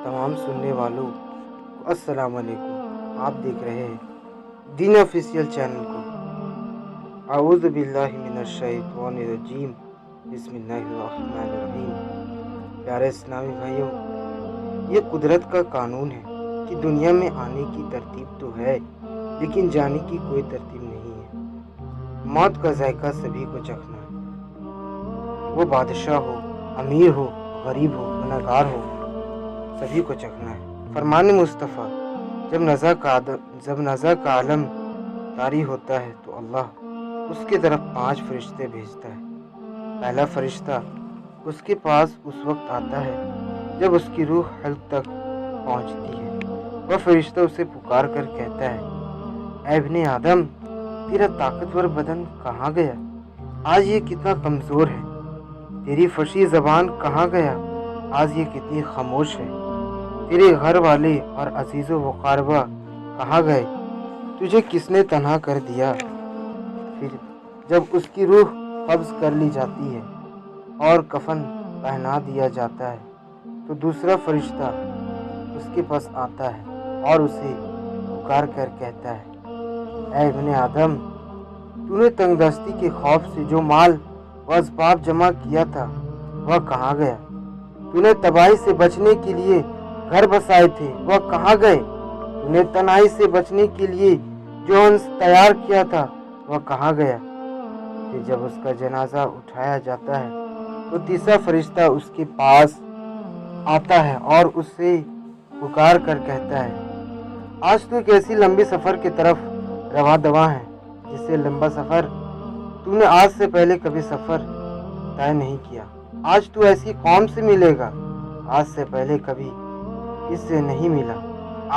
تمام سننے والوں کو السلام علیکم۔ آپ دیکھ رہے ہیں دین آفیشیل چینل کو۔ اعوذ باللہ من الشیطان الرجیم، بسم اللہ الرحمن الرحیم۔ پیارے اسلامی بھائیوں، یہ قدرت کا قانون ہے کہ دنیا میں آنے کی ترتیب تو ہے لیکن جانے کی کوئی ترتیب نہیں ہے۔ موت کا ذائقہ سبھی کو چکھنا ہے، وہ بادشاہ ہو، امیر ہو، غریب ہو، گنہگار ہو، سبھی کو چکھنا ہے۔ فرمان مصطفیٰ، جب نزع کا عالم طاری ہوتا ہے تو اللہ اس کی طرف 5 فرشتے بھیجتا ہے۔ پہلا فرشتہ اس کے پاس اس وقت آتا ہے جب اس کی روح حلق تک پہنچتی ہے۔ وہ فرشتہ اسے پکار کر کہتا ہے، اے ابن آدم، تیرا طاقتور بدن کہاں گیا؟ آج یہ کتنا کمزور ہے۔ تیری فصیح زبان کہاں گیا؟ آج یہ کتنی خاموش ہے۔ تیرے گھر والے اور عزیز و اقاربہ کہاں گئے؟ تجھے کس نے تنہا کر دیا؟ پھر جب اس کی روح قبض کر لی جاتی ہے اور کفن پہنا دیا جاتا ہے تو دوسرا فرشتہ اس کے پاس آتا ہے اور اسے پکار کر کہتا ہے، اے ابن آدم، تو نے تنگ دستی کے خوف سے جو مال و اسباب جمع کیا تھا وہ کہاں گیا؟ تو نے تباہی سے بچنے کے لیے گھر بسائے تھے، وہ کہاں گئے؟ تو نے تنہائی سے بچنے کے لیے جو انس تیار کیا تھا وہ کہاں گیا؟ پھر جب اس کا جنازہ اٹھایا جاتا ہے تو تیسرا فرشتہ اس کے پاس آتا ہے اور اسے پکار کر کہتا ہے، آج تو ایک ایسی لمبی سفر کی طرف رواں دواں ہے جس سے لمبا سفر تو نے آج سے پہلے کبھی سفر طے نہیں کیا۔ آج تو ایسی قوم سے ملے گا آج سے پہلے کبھی اس سے نہیں ملا۔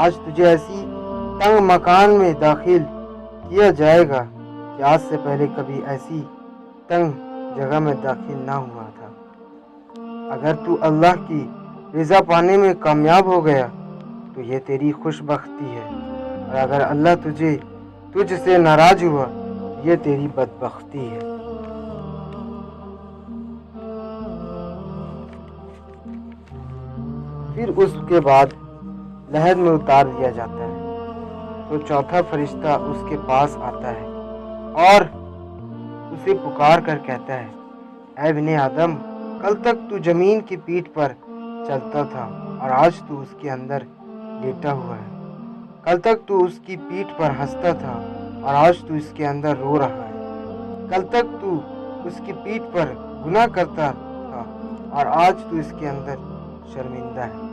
آج تجھے ایسی تنگ مکان میں داخل کیا جائے گا کہ آج سے پہلے کبھی ایسی تنگ جگہ میں داخل نہ ہوا تھا۔ اگر تو اللہ کی رضا پانے میں کامیاب ہو گیا تو یہ تیری خوش بختی ہے، اور اگر اللہ تجھ سے ناراض ہوا یہ تیری بدبختی ہے۔ پھر اس کے بعد لحد میں اتار دیا جاتا ہے تو چوتھا فرشتہ اس کے پاس آتا ہے اور اسے پکار کر کہتا ہے، اے ابن آدم، کل تک تو زمین کی پیٹھ پر چلتا تھا اور آج تو اس کے اندر لیٹا ہوا ہے۔ کل تک تو اس کی پیٹھ پر ہنستا تھا اور آج تو اس کے اندر رو رہا ہے۔ کل تک تو اس کی پیٹھ پر گناہ کرتا تھا اور آج تو اس کے اندر شرمندہ ہے۔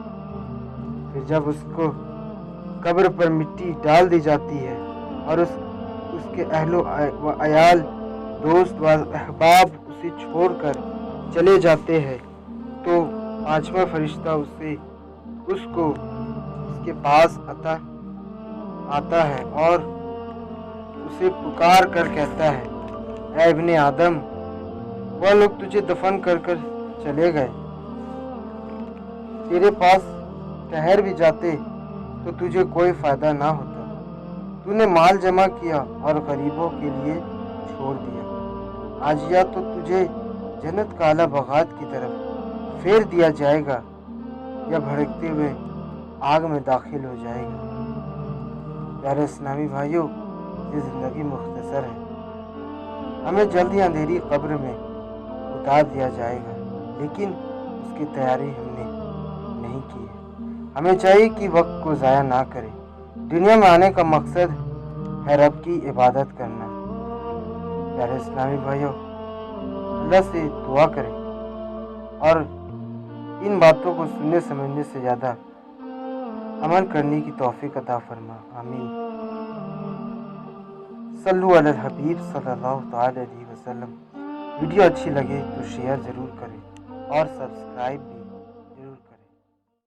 پھر جب اس کو قبر پر مٹی ڈال دی جاتی ہے اور اس کے اہل و عیال، دوست و احباب اسے چھوڑ کر چلے جاتے ہیں تو پانچواں فرشتہ اس کے پاس آتا ہے اور اسے پکار کر کہتا ہے، اے ابن آدم، وہ لوگ تجھے دفن کر چلے گئے، تیرے پاس ٹھہر بھی جاتے تو تجھے کوئی فائدہ نہ ہوتا۔ تو نے مال جمع کیا اور غریبوں کے لیے چھوڑ دیا۔ آج یا تو تجھے جنت کا اعلیٰ باغات کی طرف پھیر دیا جائے گا یا بھڑکتے ہوئے آگ میں داخل ہو جائے گا۔ پیارے اسلامی بھائیوں، یہ زندگی مختصر ہے، ہمیں جلد ہی اندھیری قبر میں اتار دیا جائے گا، لیکن اس کی تیاری ہم نے نہیں کی ہے۔ ہمیں چاہیے کہ وقت کو ضائع نہ کریں۔ دنیا میں آنے کا مقصد ہے رب کی عبادت کرنا۔ پیارے اسلامی بھائیوں، اللہ سے دعا کریں اور ان باتوں کو سننے سمجھنے سے زیادہ عمل کرنے کی توفیق عطا فرما، آمین۔ صلو علی الحبیب صلی اللہ تعالی علیہ وسلم۔ ویڈیو اچھی لگے تو شیئر ضرور کریں اور سبسکرائب بھی